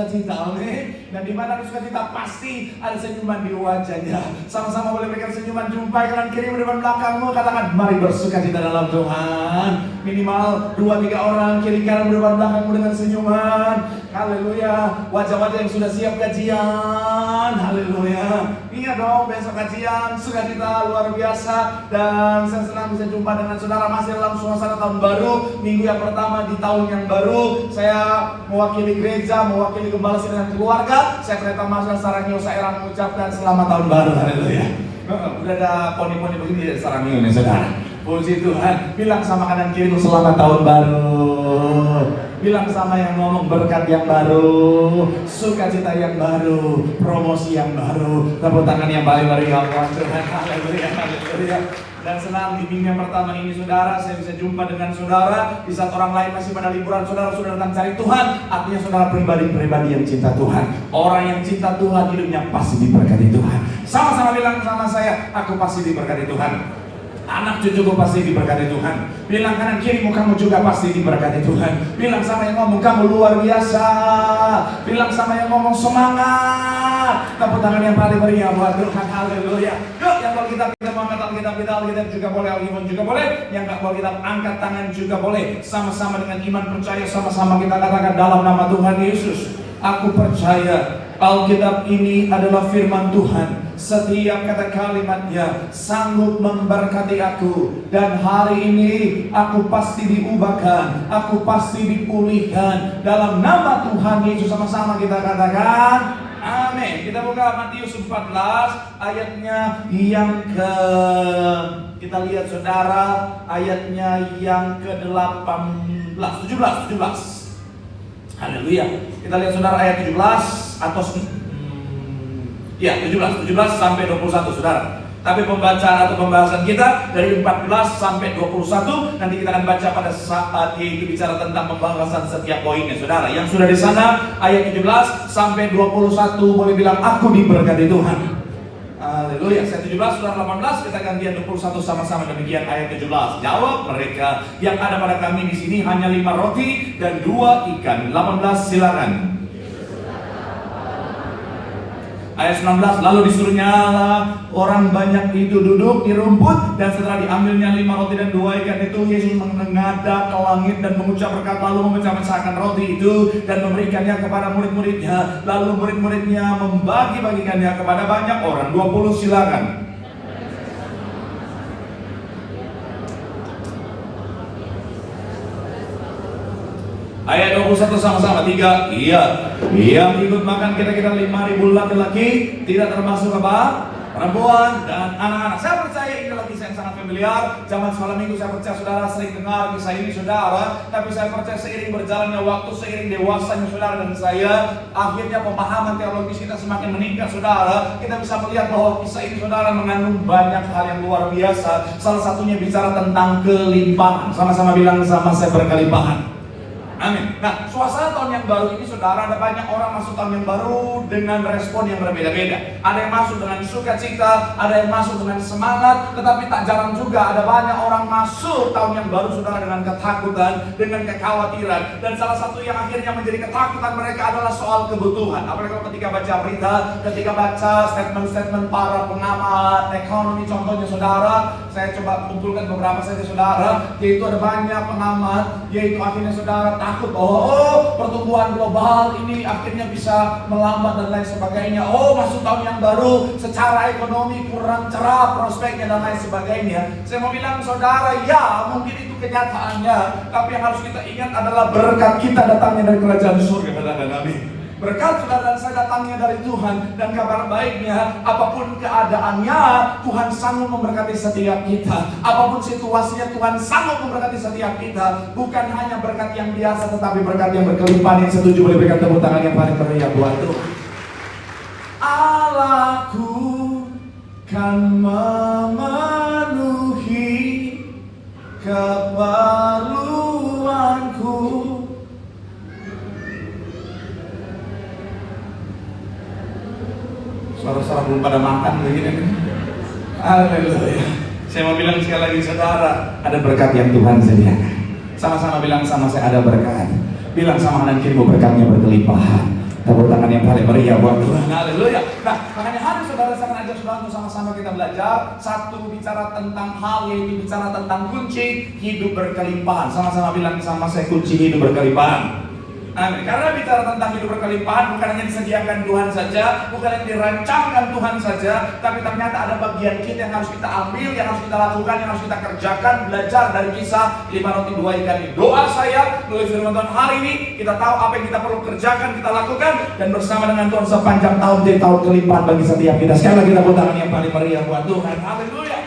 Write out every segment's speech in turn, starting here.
sukacita, amin. Dan di mana ada sukacita pasti ada senyuman di wajahnya. Sama-sama boleh berikan senyuman, jumpai kanan kiri depan belakangmu, katakan mari bersukacita dalam Tuhan. Minimal 2-3 orang kiri kanan depan belakangmu dengan senyuman. Haleluya. Wajah-wajah yang sudah siap gajian. Haleluya. Iya dong, besok gajian, sukacita luar biasa. Dan saya senang bisa jumpa dengan saudara masih dalam suasana tahun baru, minggu yang pertama di tahun yang baru. Saya mewakili gereja, mewakili gembala dengan keluarga. Saya Pendeta Mas Sarangio Sairang mengucapkan selamat tahun baru. Haleluya. Udah ada poni-poni begini di Sarangio nih saudara. Puji Tuhan. Bilang sama kanan kirimu selamat tahun baru. Bilang sama yang ngomong berkat yang baru, sukacita yang baru, promosi yang baru, tepuk tangan yang paling meriah buat Tuhan. Haleluya, haleluya. Dan senang di minggu yang pertama ini saudara, saya bisa jumpa dengan saudara. Di saat orang lain masih pada liburan, saudara sudah datang cari Tuhan. Artinya saudara pribadi-pribadi yang cinta Tuhan. Orang yang cinta Tuhan hidupnya pasti diberkati Tuhan. Sama-sama bilang sama saya, aku pasti diberkati Tuhan. Anak cucuku pasti diberkati Tuhan. Bilang kanan kirimu, kamu juga pasti diberkati Tuhan. Bilang sama yang ngomong, kamu luar biasa. Bilang sama yang ngomong, semangat. Tepuk tangan yang paling meriah buat Tuhan. Haleluya. Yuk, yang kalau kita mau angkat Alkitab kita juga boleh, Alkitab juga boleh. Yang gak boleh kita angkat tangan juga boleh. Sama-sama dengan iman percaya, sama-sama kita katakan dalam nama Tuhan Yesus, aku percaya Alkitab ini adalah firman Tuhan. Setiap kata kalimatnya sanggup memberkati aku. Dan hari ini aku pasti diubahkan, aku pasti dipulihkan dalam nama Tuhan Yesus. Sama-sama kita katakan amin. Kita buka Matius 14 ayatnya yang ke, kita lihat saudara, ayatnya yang ke-17. Haleluya. Kita lihat saudara ayat 17 atau 17 sampai 21 saudara. Tapi pembacaan atau pembahasan kita dari 14 sampai 21 nanti kita akan baca pada saat yaitu bicara tentang pembahasan setiap poinnya saudara. Yang sudah di sana ayat 17 sampai 21 boleh bilang aku diberkati Tuhan. Haleluya. Ayat 17 surah 18 kita gantian 21 sama-sama demikian ayat 17. Jawab mereka, yang ada pada kami di sini hanya 5 roti dan 2 ikan. 18 silakan. Ayat 19, lalu disuruhnya orang banyak itu duduk di rumput, dan setelah diambilnya 5 roti dan 2 ikan itu, Yesus menghadap ke langit dan mengucap berkat, lalu memecah-mecahkan roti itu dan memberikannya kepada murid-muridnya. Lalu murid-muridnya membagi-bagikannya kepada banyak orang. 20 silakan. Ayat 21 sama-sama 3. Iya. Yang ikut makan kira-kira 5.000 laki-laki, tidak termasuk apa? Perempuan dan anak-anak. Saya percaya ini adalah kisah yang sangat familiar. Zaman semalam minggu saya percaya saudara sering dengar kisah ini saudara. Tapi saya percaya seiring berjalannya waktu, seiring dewasanya saudara dan saya, akhirnya pemahaman teologis kita semakin meningkat saudara. Kita bisa melihat bahwa kisah ini saudara mengandung banyak hal yang luar biasa. Salah satunya bicara tentang kelimpahan. Sama-sama bilang sama saya, berkelimpahan. Amin. Nah, suasana tahun yang baru ini saudara, ada banyak orang masuk tahun yang baru dengan respon yang berbeda-beda. Ada yang masuk dengan sukacita, ada yang masuk dengan semangat, tetapi tak jarang juga ada banyak orang masuk tahun yang baru saudara dengan ketakutan, dengan kekhawatiran. Dan salah satu yang akhirnya menjadi ketakutan mereka adalah soal kebutuhan. Apalagi ketika baca berita, ketika baca statement-statement para pengamat ekonomi contohnya saudara, saya coba kumpulkan beberapa saja saudara, yaitu ada banyak pengamat, yaitu akhirnya saudara takut bahwa pertumbuhan global ini akhirnya bisa melambat dan lain sebagainya. Masuk tahun yang baru secara ekonomi kurang cerah prospeknya dan lain sebagainya. Saya mau bilang saudara, ya mungkin itu kenyataannya, tapi yang harus kita ingat adalah berkat kita datangnya dari kerajaan surga. Katakan amin. Berkat saudara dan saya datangnya dari Tuhan, dan kabar baiknya apapun keadaannya Tuhan sanggup memberkati setiap kita. Apapun situasinya Tuhan sanggup memberkati setiap kita. Bukan hanya berkat yang biasa tetapi berkat yang berkelimpahan. Yang setuju boleh berikan tepuk tangan yang paling meriah buat Tuhan. Allahku kan memenuhi keperluanku. Suara-suara belum pada makan begini. Haleluya. Saya mau bilang sekali lagi saudara, ada berkat yang Tuhan sediakan. Sama-sama bilang sama saya, ada berkat. Bilang sama kanan kirimu, berkatnya berkelimpahan. Tepuk tangan yang paling meriah buat Tuhan. Haleluya. Nah, makanya hari saudara saya akan ajak saudara untuk sama-sama kita belajar. Satu, bicara tentang hal, yaitu bicara tentang kunci hidup berkelimpahan. Sama-sama bilang sama saya, kunci hidup berkelimpahan. Amin. Karena bicara tentang hidup berkelimpahan bukan hanya disediakan Tuhan saja, bukan hanya dirancangkan Tuhan saja, tapi ternyata ada bagian kita yang harus kita ambil, yang harus kita lakukan, yang harus kita kerjakan. Belajar dari kisah 5 roti 2 ikan ini. Doa saya melalui firman Tuhan hari ini, kita tahu apa yang kita perlu kerjakan, kita lakukan, dan bersama dengan Tuhan sepanjang tahun jadi tahun kelimpahan bagi setiap kita. Sekali lagi tepuk tangan yang paling meriah buat Tuhan. Haleluya.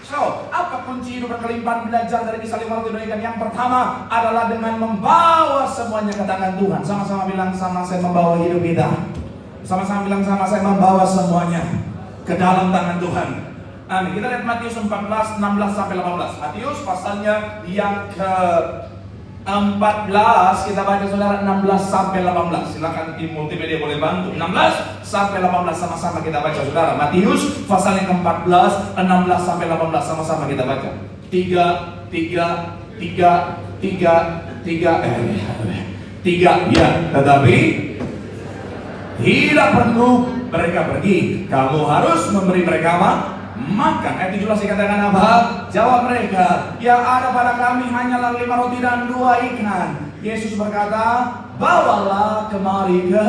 So, apa kunci hidup berkelimpahan? Belajar dari kisah 5 roti 2 ikan. Yang pertama adalah dengan membawa semuanya ke tangan Tuhan. Sama-sama bilang sama saya, membawa hidup kita. Sama-sama bilang sama saya, membawa semuanya ke dalam tangan Tuhan. Amin. Kita lihat Matius 14, 16 sampai 18. Matius pasalnya yang ke 14, kita baca saudara 16 sampai 18. Silakan tim multimedia boleh bantu. 16 sampai 18 sama-sama kita baca saudara. Matius pasal yang ke-14, 16 sampai 18 sama-sama kita baca. 3 ya, tetapi tidak perlu mereka pergi, kamu harus memberi mereka makan. Ayat 17 dikatakan apa? Jawab mereka, yang ada pada kami hanyalah 5 roti dan 2 ikan. Yesus berkata, bawalah kemari ke.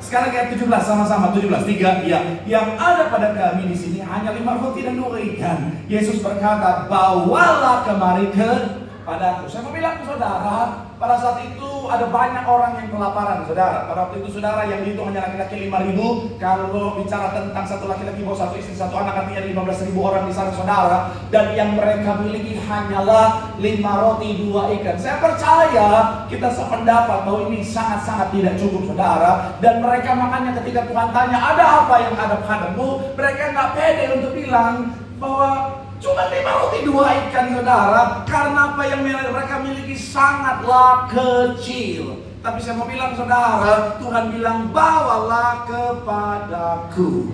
Sekali lagi ayat 17 sama-sama, 17, 3 ya. Yang ada pada kami di sini hanya 5 roti dan 2 ikan. Yesus berkata, bawalah kemari ke padaku. Saya mau bilang ke saudara, pada saat itu ada banyak orang yang kelaparan, saudara. Pada waktu itu saudara, yang dihitung hanya laki-laki 5.000. Kalau bicara tentang satu laki-laki bawa 1 istri 1 anak, artinya 15.000 orang di sana, saudara. Dan yang mereka miliki hanyalah 5 roti 2 ikan. Saya percaya kita sependapat bahwa ini sangat-sangat tidak cukup, saudara. Dan mereka makanya ketika Tuhan tanya, ada apa yang ada padamu, mereka nggak pede untuk bilang bahwa cuma 5 roti 2 ikan, saudara. Karena apa yang mereka miliki sangatlah kecil. Tapi saya mau bilang saudara, Tuhan bilang bawalah kepadaku.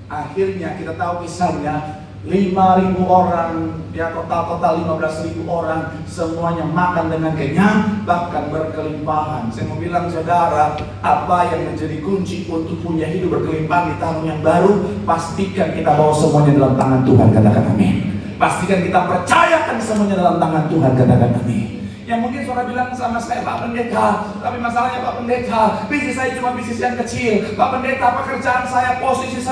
Akhirnya kita tahu kisahnya, 5.000 orang, ya total 15.000 orang, semuanya makan dengan kenyang, bahkan berkelimpahan. Saya mau bilang saudara, apa yang menjadi kunci untuk punya hidup berkelimpahan di tahun yang baru? Pastikan kita bawa semuanya dalam tangan Tuhan, katakan amin. Pastikan kita percayakan semuanya dalam tangan Tuhan, katakan amin. Yang mungkin saudara bilang sama saya, Pak Pendeta, tapi masalahnya Pak Pendeta, bisnis saya cuma bisnis yang kecil. Pak Pendeta, pekerjaan saya posisi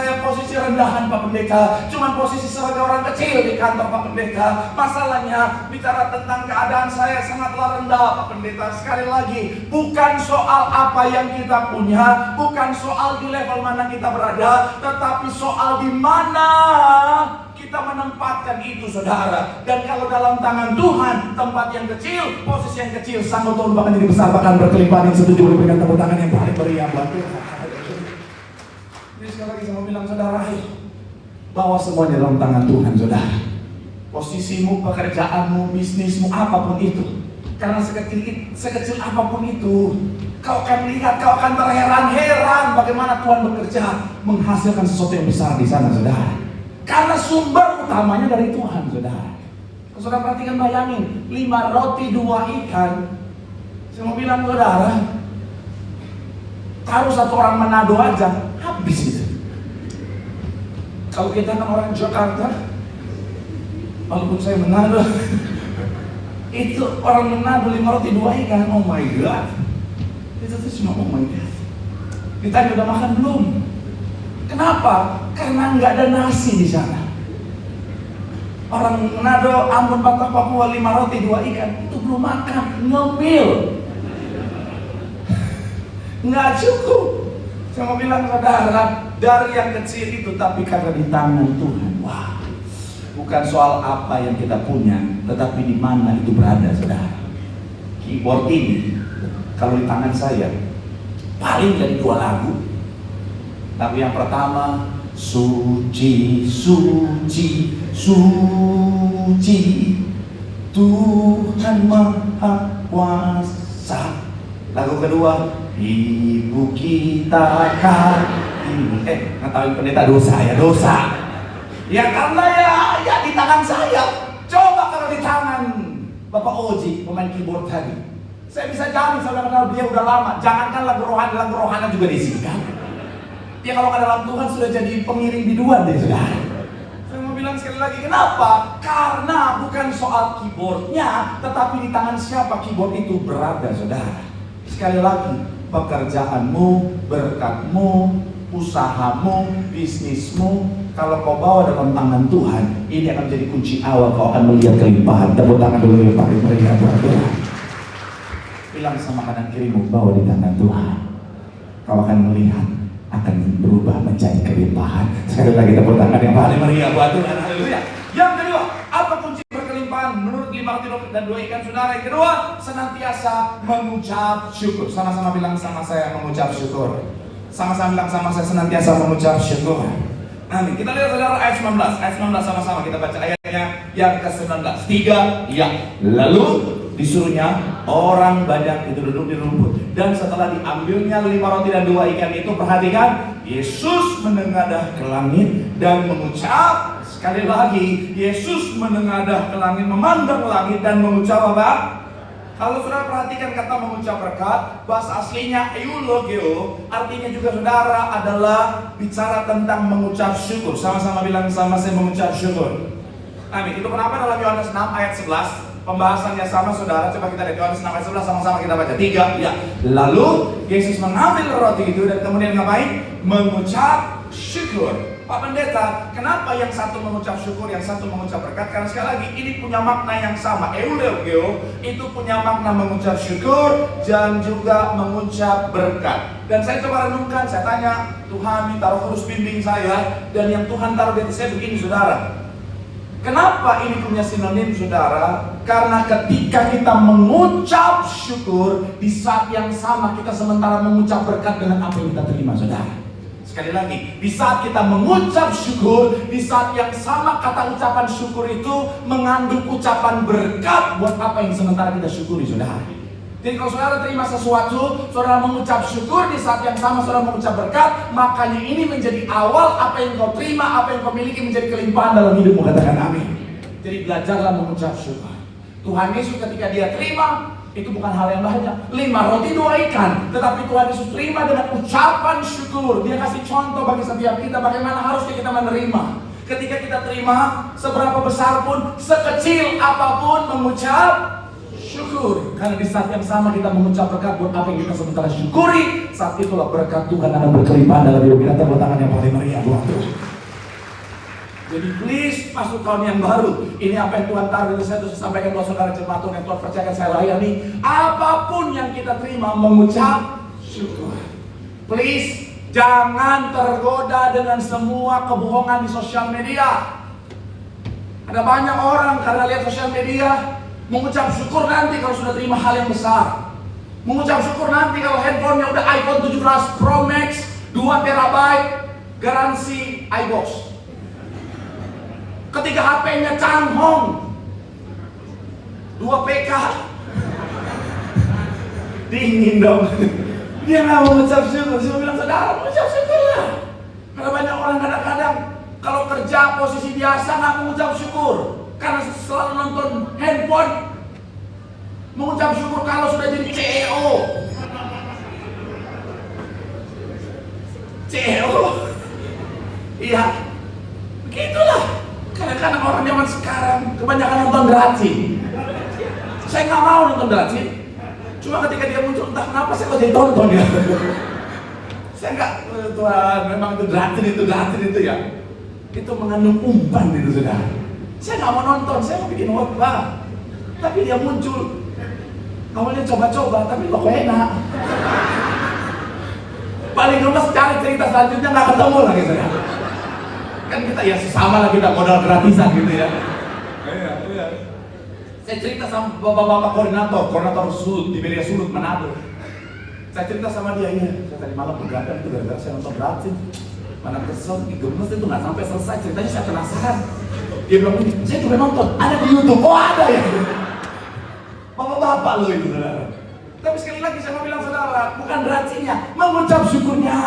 rendahan Pak Pendeta, cuma posisi sebagai orang kecil di kantor Pak Pendeta. Masalahnya bicara tentang keadaan saya sangatlah rendah Pak Pendeta. Sekali lagi, bukan soal apa yang kita punya, bukan soal di level mana kita berada, tetapi soal di mana kita menempatkan itu, saudara. Dan kalau dalam tangan Tuhan, tempat yang kecil, posisi yang kecil, sanggup Tuhan bahkan jadi besar, bahkan berkelimpahan. Yang setuju boleh berikan tepuk tangan yang paling meriah buat Tuhan. Jadi sekali lagi saya mau bilang saudara, bawa semuanya dalam tangan Tuhan, saudara. Posisimu, pekerjaanmu, bisnismu, apapun itu. Karena sekecil apapun itu, kau akan lihat, kau akan terheran-heran bagaimana Tuhan bekerja menghasilkan sesuatu yang besar di sana, saudara. Karena sumber utamanya dari Tuhan, saudara. Saudara perhatikan, bayangin, 5 roti 2 ikan. Saya mau bilang saudara, taruh satu orang Manado aja, habis itu. Kalau kita kan orang Jakarta, walaupun saya Manado, itu orang Manado 5 roti 2 ikan, oh my god. Itu tuh cuma oh my god. Ditanya udah makan belum? Kenapa? Karena nggak ada nasi di sana. Orang Manado, Ambon, Batak, Papua, 5 roti 2 ikan itu belum makan, ngemil. Nggak cukup. Saya mau bilang saudara, dari yang kecil itu, tapi karena di tangan Tuhan. Wah, bukan soal apa yang kita punya, tetapi di mana itu berada, saudara. Keyboard ini, kalau di tangan saya, paling dari 2 lagu. Tapi yang pertama, suci, suci, suci, Tuhan Maha Kuasa. Lagu kedua, Ibu kita kan ngetahuin pendeta dosa ya, dosa. Ya karena ya di tangan saya. Coba kalau di tangan Bapak Oji, pemain keyboard tadi, Saya bisa jamin saudara kenal dia udah lama. Jangankan lagu rohani juga diisikan. Dia kalau nggak dalam Tuhan sudah jadi pengiring biduan deh saudara. Saya mau bilang sekali lagi, kenapa? Karena bukan soal keyboardnya, tetapi di tangan siapa keyboard itu berada saudara. Sekali lagi, pekerjaanmu, berkatmu, usahamu, bisnismu, kalau kau bawa dalam tangan Tuhan, ini akan menjadi kunci awal kau akan melihat kelimpahan. Tepuk tangan dulu ya Pak, mereka buat Tuhan. Bilang sama kanan kirimu, bawa di tangan Tuhan. Kau akan melihat, akan berubah menjadi kelimpahan. Sekali lagi tepuk tangan yang paling meriah buat Tuhan. Haleluya. Yang kedua, apa kunci berkelimpahan? Menurut 5 roti dan 2 ikan saudara. Yang kedua, senantiasa mengucap syukur. Sama-sama bilang sama saya, mengucap syukur. Sama-sama bilang sama saya, senantiasa mengucap syukur. Amin. Kita lihat saudara ayat 19. Ayat 19 sama-sama kita baca ayatnya yang ke-19. 3, ya. Lalu disuruhnya orang banyak itu duduk di rumput. Dan setelah diambilnya 5 roti dan 2 ikan itu, perhatikan, Yesus menengadah ke langit dan mengucap, sekali lagi, Yesus menengadah ke langit, memandang langit dan mengucap apa? Kalau saudara perhatikan kata mengucap berkat, bahasa aslinya eulogio, artinya juga saudara adalah bicara tentang mengucap syukur. Sama-sama bilang sama saya, mengucap syukur. Amin. Itu kenapa dalam Yohanes 6 ayat 11 pembahasannya sama saudara. Coba kita lihat Yohanes 6 ayat 11 sama-sama kita baca. 3, ya. Lalu Yesus mengambil roti itu dan kemudian ngapain? Mengucap syukur. Pak Pendeta, kenapa yang satu mengucap syukur, yang satu mengucap berkat? Karena sekali lagi ini punya makna yang sama. Eulogio itu punya makna mengucap syukur dan juga mengucap berkat. Dan saya coba renungkan, saya tanya Tuhan, taruh kudus bimbing saya, dan yang Tuhan taruh di hati saya begini saudara. Kenapa ini punya sinonim saudara? Karena ketika kita mengucap syukur, di saat yang sama kita sementara mengucap berkat dengan apa yang kita terima saudara. Sekali lagi, di saat kita mengucap syukur, di saat yang sama kata ucapan syukur itu mengandung ucapan berkat buat apa yang sementara kita syukuri saudara. Jadi kalau saudara terima sesuatu, saudara mengucap syukur, di saat yang sama saudara mengucap berkat, makanya ini menjadi awal apa yang kau terima, apa yang kau miliki menjadi kelimpahan dalam hidupmu. Katakan amin. Jadi belajarlah mengucap syukur. Tuhan Yesus ketika dia terima, itu bukan hal yang banyak, 5 roti 2 ikan, tetapi Tuhan Yesus terima dengan ucapan syukur. Dia kasih contoh bagi setiap kita bagaimana harusnya kita menerima. Ketika kita terima, seberapa besar pun, sekecil apapun, mengucap syukur. Karena di saat yang sama kita mengucap berkat buat apa yang kita sementara syukuri, saat itulah berkat Tuhan akan berkelimpahan dalam hidup kita. Tepuk tangan yang paling meriah buat Tuhan. Jadi please, masuk tahun yang baru, ini apa yang Tuhan taruh di saya, terus sampaikan buat saudara jemaat Tuhan yang Tuhan percayakan saya layani. Apapun yang kita terima, mengucap syukur. Please, jangan tergoda dengan semua kebohongan di sosial media. Ada banyak orang karena lihat sosial media, mengucap syukur nanti kalau sudah terima hal yang besar. Mengucap syukur nanti kalau handphonenya udah iPhone 17 Pro Max 2 TB garansi iBox. Ketika HP-nya Changhong 2 PK dingin dong. Dia nggak mau mengucap syukur. Saya bilang saudara mengucap syukur lah. Karena banyak orang kadang-kadang kalau kerja posisi biasa nggak mengucap syukur karena selalu nonton handphone. Mengucap syukur kalau sudah jadi CEO. CEO. Iya. Begitulah. Kadang-kadang orang zaman sekarang kebanyakan nonton Dracin. Saya nggak mau nonton Dracin. Cuma ketika dia muncul, entah kenapa saya kok jadi tonton ya. Saya nggak, Tuhan, memang itu Dracin itu ya. Itu mengandung umpan itu sudah. Saya nggak mau nonton, saya mau bikin khotbah. Tapi dia muncul. Awalnya coba-coba, tapi kok enak. Paling lemes cari cerita selanjutnya nggak ketemu lagi saya. Kan kita ya sesama lah, kita modal gratisan gitu ya. Iya. Saya cerita sama bapak-bapak koordinator Sulut di Belia Sulut Manado. Saya cerita sama dia, saya tadi malam begadang itu gara-gara saya nonton Dracin. Mana kesel, gemes itu nggak sampai selesai ceritanya, saya penasaran. Dia bilang ini, saya juga nonton, ada di YouTube. Oh ada ya. Bapak-bapak loh itu saudara. Tapi sekali lagi saya mau bilang saudara, bukan Dracinnya, mengucap syukurnya.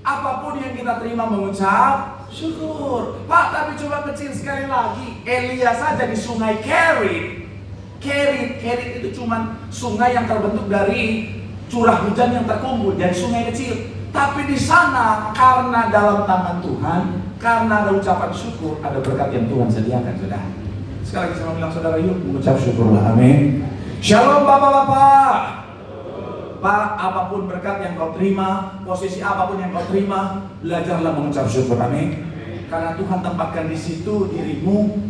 Apapun yang kita terima mengucap syukur. Pak, tapi coba kecil sekali lagi. Elia saja di sungai Kerit Kerit itu cuman sungai yang terbentuk dari curah hujan yang terkumpul, dari sungai kecil. Tapi di sana karena dalam tangan Tuhan, karena ada ucapan syukur, ada berkat yang Tuhan sediakan, saudara. Sekali lagi saya bilang, saudara, yuk mengucap syukurlah. Amin. Shalom Bapak-bapak. Pak, apapun berkat yang kau terima, posisi apapun yang kau terima, belajarlah mengucap syukur. Amin. Karena Tuhan tempatkan di situ dirimu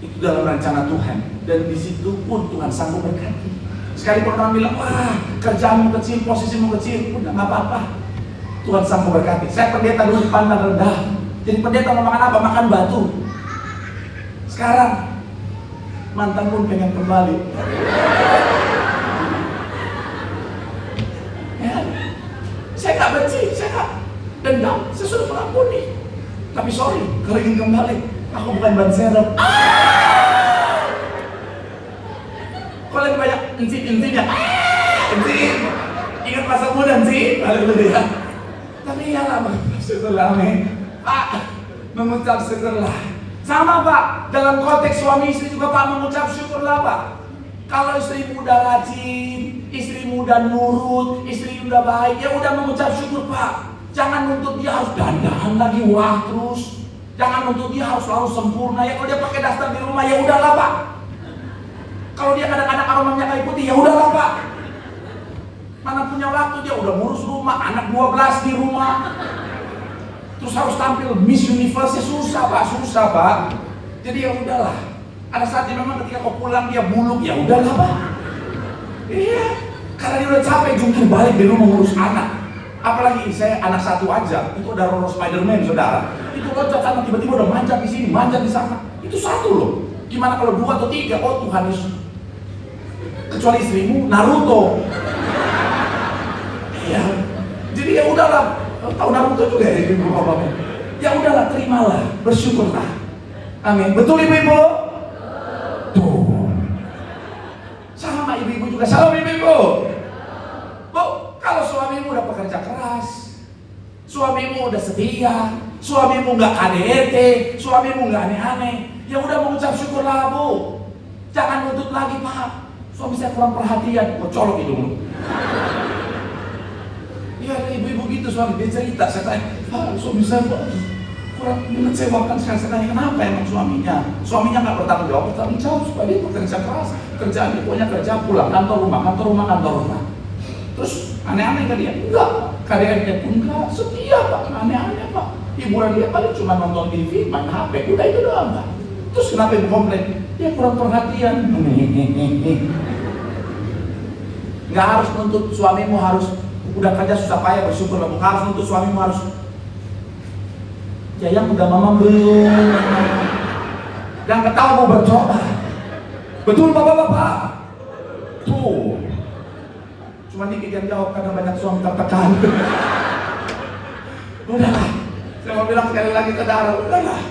itu dalam rencana Tuhan, dan di situ pun Tuhan sanggup berkati. Sekalipun orang bilang, wah kerjamu kecil, posisimu kecil, udah nggak apa-apa, Tuhan sanggup berkati. Saya pendeta dulu dipandang rendah, jadi pendeta mau makan apa? Makan batu. Sekarang mantan pun pengen kembali. Ya, saya nggak benci, saya nggak dendam, saya sudah mengampuni. Tapi sorry, kalau ingin kembali, aku bukan ban serep. Kalau lebih banyak encik-enciknya, ingat masa muda encik, haleluya. Tapi ya lah, syukurlah, amin. Pak, mengucap syukurlah. Sama Pak, dalam konteks suami istri juga Pak mengucap syukurlah Pak. Kalau istri muda rajin, istri muda nurut, istri muda baik, ya udah mengucap syukur Pak. Jangan nuntut dia harus dandan lagi wah terus. Jangan nuntut dia harus selalu sempurna. Ya kalau dia pakai daster di rumah, ya udahlah Pak. Kalau dia kadang-kadang aromanya kayu putih, ya udahlah Pak. Mana punya waktu, dia udah ngurus rumah, anak 12 di rumah. Terus harus tampil Miss Universe, susah Pak. Jadi ya udahlah. Ada saatnya memang ketika kau pulang dia buluk, ya udahlah Pak. Iya, karena dia udah capek jungkir balik di rumah ngurus anak. Apalagi saya anak satu aja, itu udah Roro Spiderman, saudara. Itu loncat sana tiba-tiba udah manjat di sini, manjat di sana. Itu satu loh. Gimana kalau 2 atau 3? Oh Tuhan Yesus. Kecuali istrimu Naruto. Ya. Jadi ya udahlah. Tahu Naruto juga ya ibu bapaknya. Ya udahlah, terimalah, bersyukurlah. Amin. Betul ibu-ibu? Tuh. Sama ibu-ibu juga. Salam ibu-ibu. Bu, kalau suamimu udah pekerja keras, suamimu udah setia, suamimu nggak KDRT, suamimu nggak aneh-aneh, ya udah mengucap syukurlah Bu. Jangan nuntut lagi Pak. Suami saya kurang perhatian, kok colok hidung lu. Iya ada ibu-ibu gitu, suami dia cerita, saya tanya, suami saya kurang mengecewakan. Saya tanya kenapa emang suaminya? Suaminya nggak bertanggung jawab supaya dia bekerja keras, kerjaan dia pokoknya kerja pulang kantor rumah. Terus aneh-aneh ke dia? Enggak, KDRT pun enggak, setia Pak, aneh-aneh Pak. Hiburan dia paling cuma nonton TV, main HP, udah itu doang Pak. Terus kenapa ibu komplain? Dia kurang perhatian. Nggak harus nuntut suamimu harus udah kerja susah payah bersyukur, bukan harus nuntut suamimu harus Jayang udah mama belum. Dan ketawa mau bercoba. Betul bapak-bapak? Tuh. Cuma dikit yang jawab karena banyak suami tertekan. Udahlah. Saya mau bilang sekali lagi saudara, udahlah.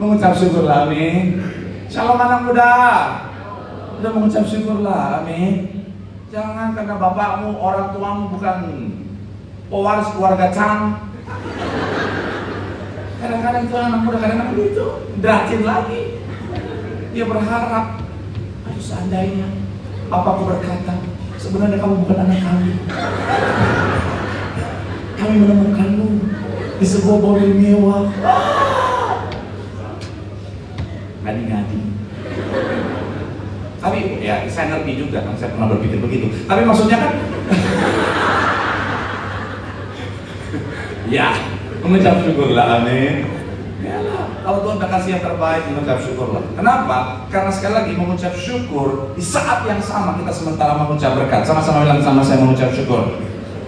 Mengucap syukurlah, amin. Shalom anak muda. Udah mengucap syukurlah, amin. Jangan karena bapakmu, orang tuamu bukan pewaris keluarga Cang. Kadang-kadang itu anak muda, kadang-kadang itu rajin lagi. Dia berharap, aduh seandainya papaku berkata, sebenarnya kamu bukan anak kami. Kami menemukanmu di sebuah mobil mewah. Ngadi-ngadi. Tapi ya saya ngerti juga, kan saya pernah berpikir begitu. Tapi maksudnya kan, ya mengucap syukurlah, amin. Ya lah, kalau Tuhan udah kasih yang terbaik, mengucap syukurlah. Kenapa? Karena sekali lagi mengucap syukur di saat yang sama kita sementara mengucap berkat. Sama-sama bilang sama saya mengucap syukur.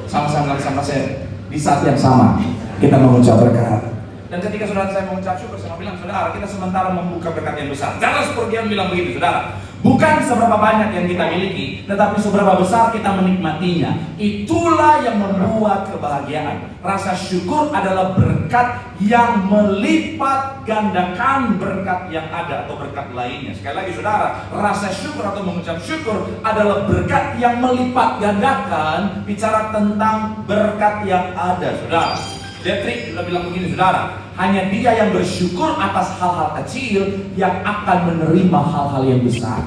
Sama-sama bilang sama saya di saat yang sama kita mengucap berkat. Dan ketika saudara saya mengucap syukur, saya bilang saudara kita sementara membuka berkat yang besar. Charles Spurgeon bilang begini saudara, bukan seberapa banyak yang kita miliki, tetapi seberapa besar kita menikmatinya. Itulah yang membuat kebahagiaan. Rasa syukur adalah berkat yang melipat gandakan berkat yang ada atau berkat lainnya. Sekali lagi saudara, rasa syukur atau mengucap syukur adalah berkat yang melipat gandakan. Bicara tentang berkat yang ada saudara. Dietrich sudah bilang begini saudara, hanya dia yang bersyukur atas hal-hal kecil yang akan menerima hal-hal yang besar.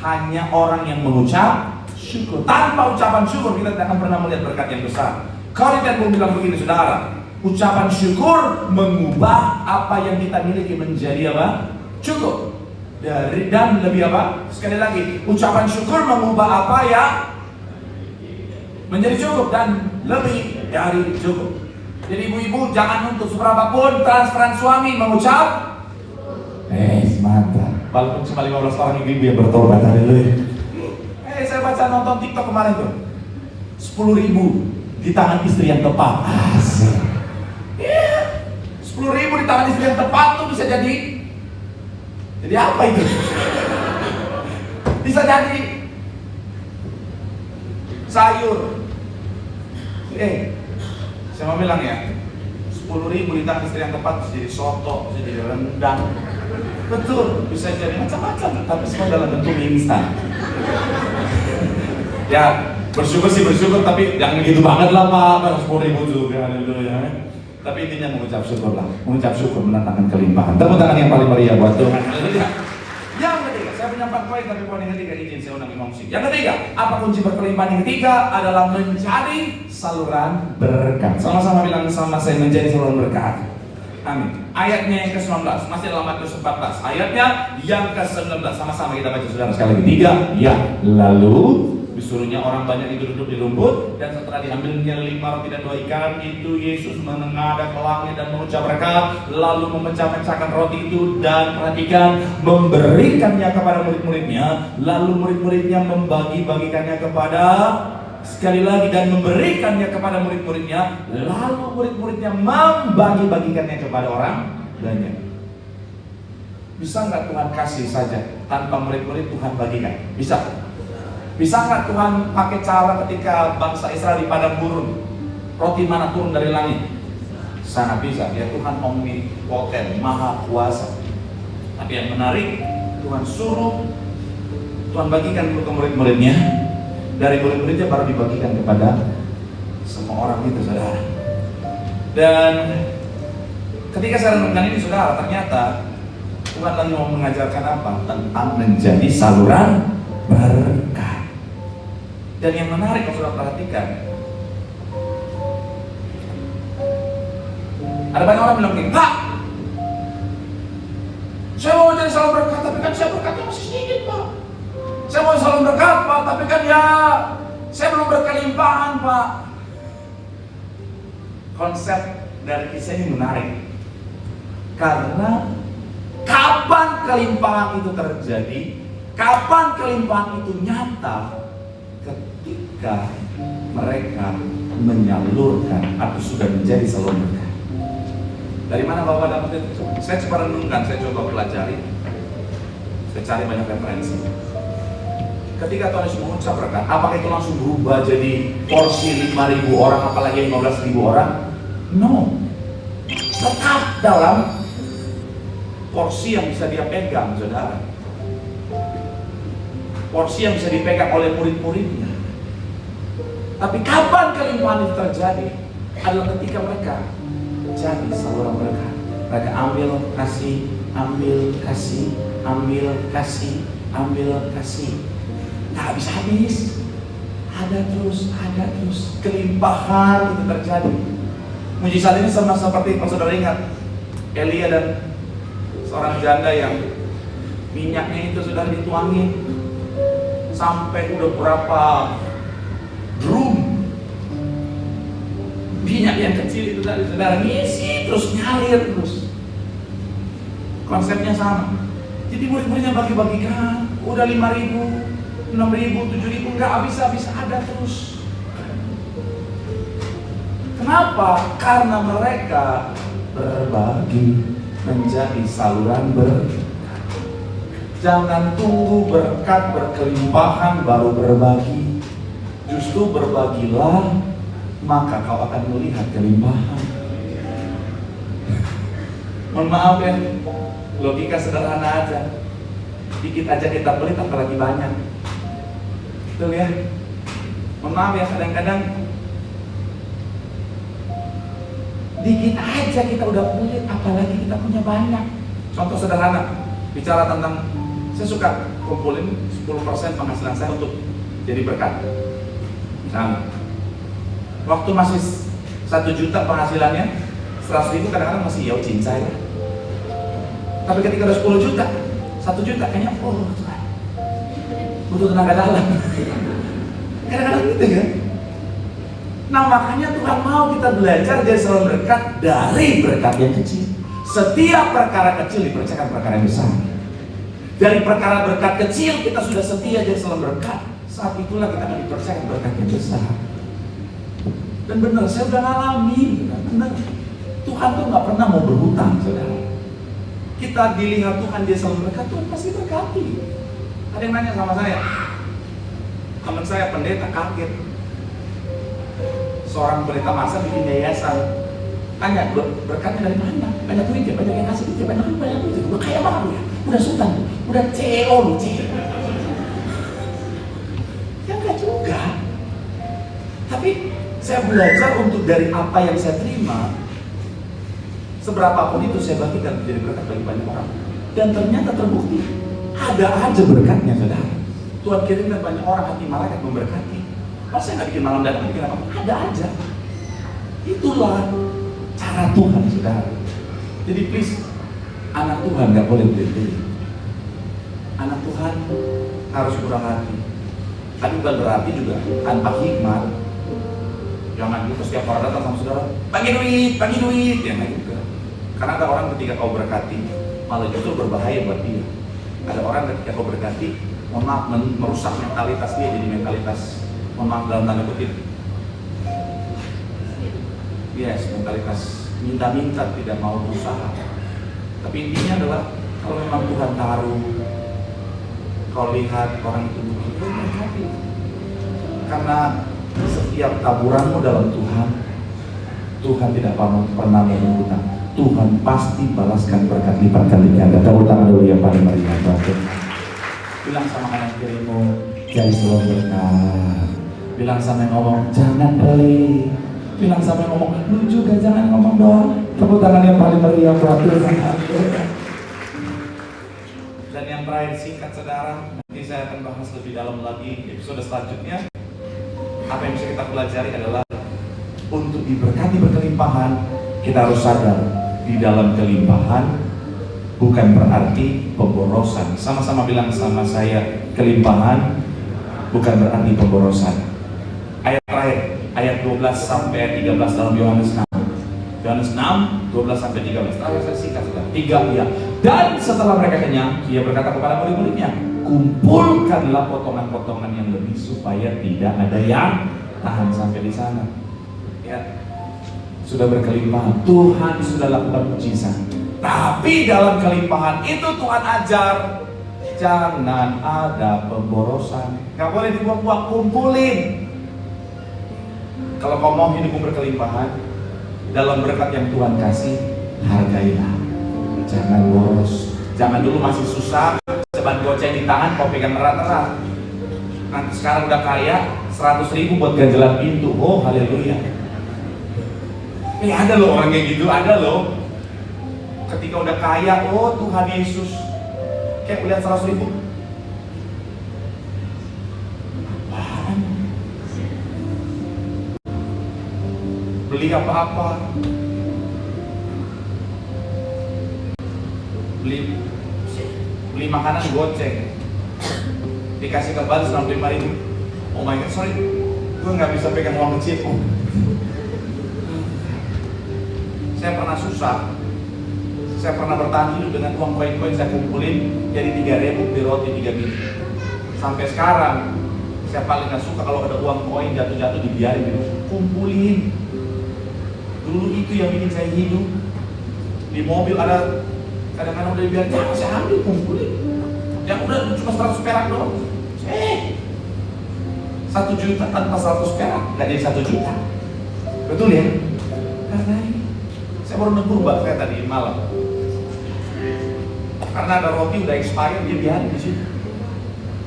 hanya orang yang mengucap syukur. Tanpa ucapan syukur kita tidak akan pernah melihat berkat yang besar. Kalau tidak mau bilang begini saudara, ucapan syukur mengubah apa yang kita miliki menjadi apa? Cukup. Dan lebih apa? Sekali lagi, ucapan syukur mengubah apa ya? Menjadi cukup dan lebih dari cukup. Jadi ibu-ibu jangan nuntut seberapapun transferan suami mengucap mantap. Walaupun cuma 15 orang ibu-ibu yang bertobat, haleluya. Saya baca nonton TikTok kemarin tuh 10.000 di tangan istri yang tepat. Asik. 10.000 di tangan istri yang tepat tuh bisa jadi apa itu? Bisa jadi sayur. Saya mau bilang ya, 10.000 di tangan istri yang tepat bisa jadi soto, bisa jadi rendang. Betul, bisa jadi macam-macam, tapi semua dalam bentuk mie instan. Ya, bersyukur sih bersyukur, tapi jangan gitu banget lah Pak, 10.000 juga dulu ya. Tapi intinya mengucap syukur lah, mengucap syukur mendatangkan kelimpahan. Tepuk tangan yang paling meriah buat Tuhan. Yang ketiga, saya punya 4 poin, tapi poin yang ketiga izin saya undang Imam Sih. Yang ketiga, apa kunci berkelimpahan yang ketiga adalah menjadi saluran berkat. Sama-sama bilang sama saya, menjadi saluran berkat. Amin. Ayatnya yang ke-19, masih dalam Matius 14. Ayatnya yang ke-19, sama-sama kita baca saudara sekali lagi. 3, ya. Lalu disuruhnya orang banyak itu duduk di rumput, dan setelah diambilnya 5 roti dan 2 ikan, itu Yesus menengadah ke langit dan mengucap berkat, lalu memecah-mecahkan roti itu dan perhatikan, memberikannya kepada murid-muridnya, lalu murid-muridnya membagi-bagikannya kepada, sekali lagi, dan memberikannya kepada murid-muridnya, lalu murid-muridnya membagi-bagikannya kepada orang banyak. Bisa nggak Tuhan kasih saja tanpa murid-murid Tuhan bagikan? Bisa. Bisa nggak Tuhan pakai cara ketika bangsa Israel di padang gurun, roti mana turun dari langit? Sangat bisa. Ya Tuhan omnipoten, maha kuasa. Tapi yang menarik, Tuhan suruh, Tuhan bagikan ke murid-muridnya. Dari murid-muridnya baru dibagikan kepada semua orang itu, saudara. Dan ketika saya renungkan ini, saudara, ternyata Tuhan lagi mau mengajarkan apa? Tentang menjadi saluran berkat. Dan yang menarik kalau sudah perhatikan, ada banyak orang bilang begini, Pak, saya mau jadi saluran berkat, tapi kan saya berkatnya masih sedikit Pak. Saya mau saluran berkat Pak, tapi kan ya saya belum berkelimpahan Pak. Konsep dari kisah ini menarik, karena kapan kelimpahan itu terjadi, kapan kelimpahan itu nyata, ketika mereka menyalurkan atau sudah menjadi saluran berkat. Dari mana Bapak dapat itu? Saya coba renungkan, saya coba pelajari, saya cari banyak referensi. Ketika Tuhan Yesus mengucap berkat, apakah itu langsung berubah jadi porsi 5.000 orang, apalagi 15.000 orang? No. Tetap dalam porsi yang bisa dia pegang, saudara. Porsi yang bisa dipegang oleh murid-muridnya. Tapi kapan kelimpahan itu terjadi? Adalah ketika mereka jadi saluran berkat. Mereka ambil, kasih, ambil, kasih, ambil, kasih, ambil, kasih. Tak habis-habis. Ada terus, kelimpahan itu terjadi. Mujizat ini sama seperti kalau saudara ingat Elia dan seorang janda yang minyaknya itu sudah dituangin sampai udah berapa drum minyak yang kecil itu tadi, saudara, ngisi terus, ngalir terus. Konsepnya sama. Jadi murid-muridnya bagi-bagikan, udah 5.000, 6.000, 7.000, nggak habis-habis, ada terus. Kenapa? Karena mereka berbagi, menjadi saluran berkat. Jangan tunggu berkat berkelimpahan baru berbagi. Justru berbagilah, maka kau akan melihat kelimpahan. Mohon maaf ya, logika sederhana aja. Dikit aja kita pelit, apalagi banyak. Betul ya? Mohon maaf ya, kadang-kadang dikit aja kita udah pelit, apalagi kita punya banyak. Contoh sederhana, bicara tentang, saya suka kumpulin 10% penghasilan saya untuk jadi berkat. Nah, waktu masih 1 juta penghasilannya, 100 ribu kadang-kadang masih ya cincai lah. Tapi ketika udah 10 juta, 1 juta kayaknya, oh Tuhan, butuh tenaga dalam. Kadang-kadang gitu ya. Nah makanya Tuhan mau kita belajar jadi selalu berkat dari berkat yang kecil. Setiap perkara kecil dipercayakan perkara yang besar. Dari perkara berkat kecil kita sudah setia jadi selalu berkat. Saat itulah kita akan dipercayakan berkat yang besar. Dan benar, saya udah ngalamin. Benar, Tuhan tuh nggak pernah mau berhutang, saudara. Kita dilihat Tuhan dia selalu berkat, Tuhan pasti berkati. Ada yang nanya sama saya, teman saya pendeta kaget. Seorang pendeta masa bikin yayasan, tanya berkatnya dari mana? Banyak duit ya, banyak yang ngasih duit ya, banyak duit. Udah kaya banget lu ya, udah sultan, udah CEO lu, CEO. Ya enggak juga. Tapi saya belajar untuk dari apa yang saya terima, seberapapun itu saya bagikan menjadi berkat bagi banyak orang. Dan ternyata terbukti ada aja berkatnya, saudara. Tuhan kirimkan banyak orang, hati malaikat memberkati. Pas saya nggak bikin malam datang, bikin apa? Ada aja. Itulah cara Tuhan, saudara. Jadi please, anak Tuhan nggak boleh beli-beli. Anak Tuhan harus murah hati. Tapi bukan berarti juga tanpa hikmat. Jangan gitu setiap orang datang sama saudara, bagi duit, ya nggak juga. Karena ada orang ketika kau berkati, malah justru berbahaya buat dia. Ada orang ketika kau berkati, mohon maaf, merusak mentalitas dia jadi mentalitas, mohon maaf dalam tanda kutip, yes, mentalitas minta-minta, tidak mau berusaha. Tapi intinya adalah kalau memang Tuhan taruh, kau lihat orang itu begitu, berkati. Karena setiap taburanmu dalam Tuhan, Tuhan tidak pernah berhutang. Tuhan pasti balaskan berkat lipat kali ganda. Tepuk tangan dulu yang paling meriah. Bilang sama kanan kirimu, jadi selalu berkat. Bilang sama yang ngomong, jangan pelit. Bilang sama yang ngomong, lu juga jangan ngomong doang. Tepuk tangan yang paling meriah buat Tuhan. Dan yang terakhir, singkat saudara, nanti saya akan bahas lebih dalam lagi episode selanjutnya. Apa yang bisa kita pelajari adalah untuk diberkati berkelimpahan, kita harus sadar di dalam kelimpahan bukan berarti pemborosan. Sama-sama bilang sama saya, kelimpahan bukan berarti pemborosan. Ayat terakhir, ayat 12 sampai 13 dalam Yohanes 6. Yohanes 6, 12 sampai 13. Terakhir saya singkat sudah. 3 ya. Dan setelah mereka kenyang, dia berkata kepada murid-muridnya, kumpulkanlah potongan-potongan yang lebih supaya tidak ada yang tahan sampai di sana. Ya, sudah berkelimpahan, Tuhan sudah lakukan mujizat. Tapi dalam kelimpahan itu Tuhan ajar, jangan ada pemborosan. Gak boleh dibuang-buang, kumpulin. Kalau kau mau hidupmu berkelimpahan dalam berkat yang Tuhan kasih, hargailah. Jangan boros. Jangan dulu masih susah, seban goceng di tangan, kau pegang erat-erat. Nanti sekarang udah kaya, 100.000 buat ganjelan pintu. Oh haleluya. Ada loh orang kayak gitu, ada loh. Ketika udah kaya, oh Tuhan Yesus, kayak melihat 100.000. Apaan? Beli apa-apa, beli makanan goceng, dikasih kembali 95.000. Oh my god, sorry, gue nggak bisa pegang uang kecil. Saya pernah susah, saya pernah bertahan hidup dengan uang koin-koin saya kumpulin jadi 3.000 di roti 3 biji. Sampai sekarang saya paling gak suka kalau ada uang koin jatuh-jatuh dibiarin gitu. Kumpulin. Dulu itu yang bikin saya hidup. Di mobil ada kadang-kadang udah dibiarin, jangan saya ambil, kumpulin. Yang udah cuma 100 perak doang. 1 juta tanpa 100 perak nggak jadi 1 juta. Betul ya? Karena ini saya baru negur mbak saya tadi malam. Karena ada roti udah expired, dia biarin di situ.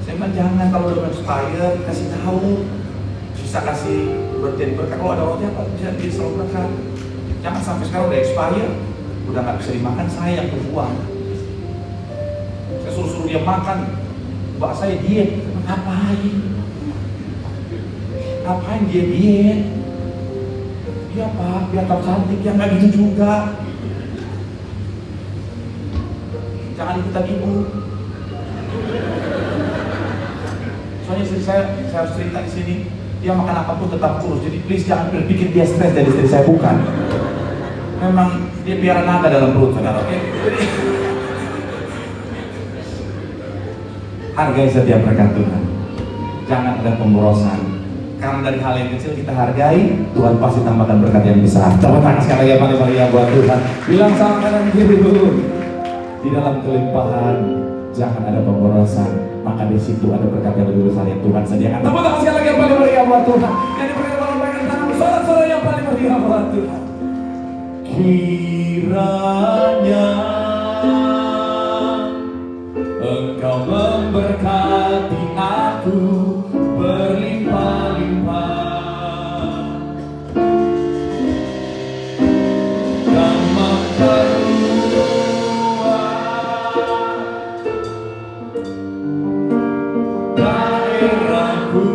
Saya bilang jangan, kalau udah expired kasih tahu, bisa kasih jadi berkat. Kalau ada roti apa bisa jadi selalu berkat. Jangan sampai sekarang udah expired, udah nggak bisa dimakan, saya yang berbuang. Saya suruh dia makan, Pak saya diet. Ngapain? Ngapain dia diet? Iya Pak, biar tetap cantik. Ya nggak gitu juga. Jangan ikutan ibu. Soalnya istri saya harus cerita di sini. Dia makan apapun tetap kurus. Jadi please jangan berpikir dia stres dari istri saya, bukan. Memang dia piara naga dalam perut saudara, oke? Hargai setiap berkat Tuhan. Jangan ada pemborosan. Karena dari hal yang kecil kita hargai, Tuhan pasti tambahkan berkat yang besar. Coba tangan sekali lagi yang paling buat Tuhan. Bilang sama kanan kiri dulu. Di dalam kelimpahan jangan ada pemborosan, maka di situ ada berkat yang lebih besar yang Tuhan sediakan. Tepuk tangan sekali lagi yang paling meriah buat Tuhan. Yang diberikan oleh mereka tangan suara-suara yang paling meriah buat Tuhan. Kiranya Engkau memberkati aku berlimpah-limpah dan memperluas daerahku.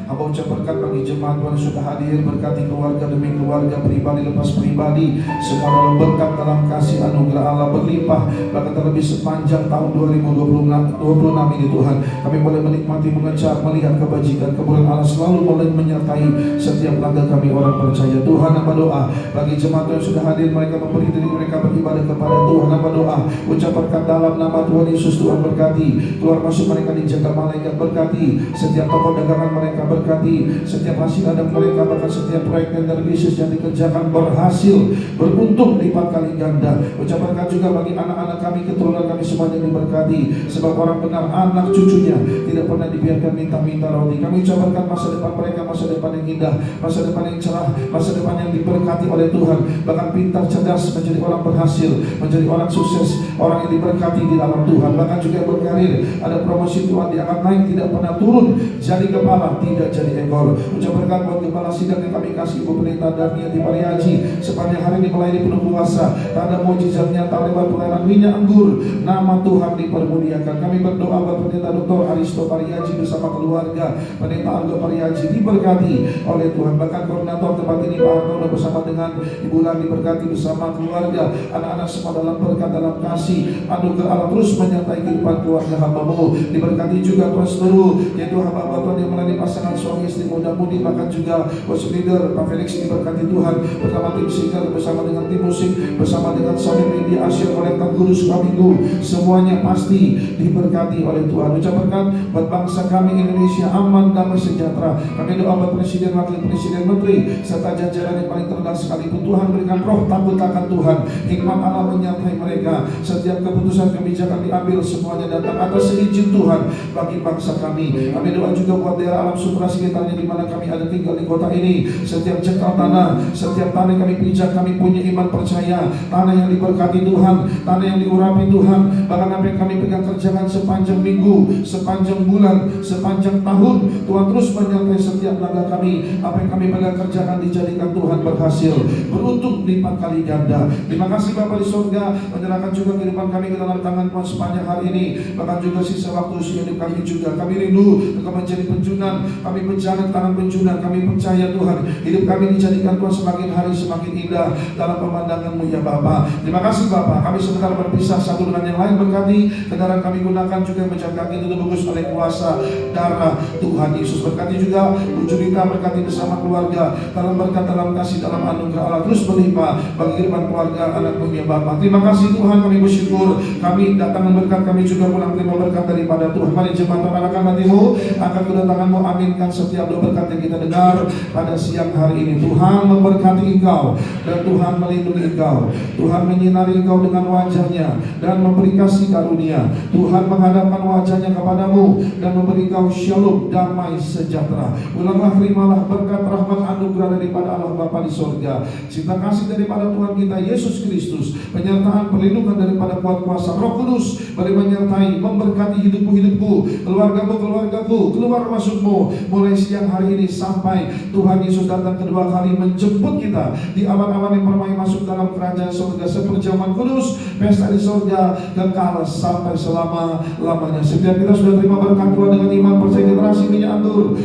Hamba ucap berkat bagi jemaat Tuhan sudah hadir, berkati keluarga demi keluarga, pribadi lepas pribadi, semua dalam berkat dalam kasih anugerah Allah berlimpah, bahkan terlebih sepanjang tahun 2026 ini Tuhan, kami boleh menikmati, mengejar, melihat kebajikan, kemuliaan Allah selalu boleh menyertai setiap langkah kami orang percaya. Tuhan, hamba doa bagi jemaat yang sudah hadir, mereka memberi diri mereka beribadah kepada Tuhan. Hamba doa ucap berkat dalam nama Tuhan Yesus, Tuhan berkati keluar masuk mereka dijaga malaikat, berkati setiap toko dagangan mereka, berkati setiap hasil ladang mereka, bahkan setiap proyek tender bisnis yang dikerjakan berhasil, beruntung lipat kali ganda. Ucap berkat juga bagi anak-anak kami, keturunan kami semuanya diberkati, sebab orang benar anak cucunya tidak pernah dibiarkan minta-minta roti. Kami ucap berkat masa depan mereka, masa depan yang indah, masa depan yang cerah, masa depan yang diberkati oleh Tuhan, bahkan pintar, cerdas, menjadi orang berhasil, menjadi orang sukses, orang yang diberkati di dalam Tuhan. Bahkan juga berkarir, ada promosi Tuhan, diangkat naik, tidak pernah turun, jadi kepala, tidak jadi ekor. Ucap berkat buat kepala sidang yang kami kasih, Ibu Pendeta Darniati Pariaji, sepanjang hari ini melayani penuh kuasa, tak ada mujizat nyata lewat pelayanan minyak anggur, nama Tuhan dipermuliakan. Kami berdoa buat Pendeta Dr. Aristo Pariaji bersama keluarga, Pendeta Argo Pariaji diberkati oleh Tuhan. Bahkan koordinator tempat ini Pak Arnono bersama dengan Ibu Lan diberkati bersama keluarga, anak-anak semua dalam berkat, dalam kasih anugerah Allah terus menyertai kehidupan keluarga hamba-Mu. Diberkati juga Tuhan seluruh yaitu hamba-hamba Tuhan yang melayani pasangan suami istri muda-mudi, bahkan juga worship leader Pak Felix diberkati Tuhan, bersama tim singer, bersama dengan tim musik, bersama dengan Sony Media Asia, kolektor guru Sukabingu, semuanya pasti diberkati oleh Tuhan. Ucap berkat buat bangsa kami Indonesia aman, damai, sejahtera. Kami doa buat Presiden, Wakil Presiden, Menteri, serta jajaran yang paling terendah sekalipun. Tuhan berikan roh takut akan Tuhan, hikmat Allah menyertai mereka. Setiap keputusan kebijakan diambil semuanya datang atas izin Tuhan bagi bangsa kami. Kami doa juga buat daerah alam sutra sekitarnya di mana kami ada tinggal di kota ini. Setiap cekal tanah, setiap tanah kami pijak, kami punya iman percaya, tanah yang diberkati Tuhan, tanah yang diurapi Tuhan. Bahkan apa yang kami pegang kerjakan sepanjang minggu, sepanjang bulan, sepanjang tahun, Tuhan terus menyertai setiap langkah kami. Apa yang kami pegang kerjakan dijadikan Tuhan berhasil, beruntung lipat kali ganda. Terima kasih Bapa di surga, menyerahkan juga kehidupan kami ke dalam tangan Tuhan sepanjang hari ini, bahkan juga sisa waktu usia hidup kami juga. Kami rindu untuk menjadi penjunan, kami berjalan tangan penjunan. Kami percaya Tuhan, hidup kami dijadikan Tuhan semakin hari semakin indah dalam pemandangan-Mu ya Bapa. Terima kasih Bapa, kami sebentar berpisah satu dengan yang lain, berkati kendaraan kami gunakan juga menjaga kaki itu tebus oleh kuasa darah Tuhan Yesus. Berkati juga Bu Junita, berkati bersama keluarga, dalam berkat, dalam kasih, dalam anugerah Allah terus berlimpah bagi kehidupan keluarga anak-Mu ya Bapa. Terima kasih Tuhan, kami bersyukur, kami datang berkat, kami juga pulang terima berkat daripada Tuhan. Mari jemaat peranakan hati-Mu, angkat kedatangan-Mu, aminkan setiap doa berkat yang kita dengar pada siang hari ini. Tuhan memberkati engkau dan Tuhan melindungi engkau. Tuhan menyinari engkau dengan wajahnya dan memberi kasih karunia. Tuhan menghadapkan wajahnya kepadamu dan memberi engkau shalom, damai, sejahtera. Ulanglah, terimalah berkat, rahmat, anugerah daripada Allah Bapa di surga, cinta kasih daripada Tuhan kita Yesus Kristus, penyertaan perlindungan daripada kuat kuasa Roh Kudus, beri menyertai, memberkati hidupku, keluargaku, keluar masukmu mulai siang hari ini sampai Tuhan Yesus datang kedua kali menjemput kita di awan-awan yang permai masuk dalam kerajaan surga, seperjamuan kudus, pesta di surga kekal sampai selama-lamanya. Setiap kita sudah terima berkat Tuhan dengan iman percaya generasi minyak anggur.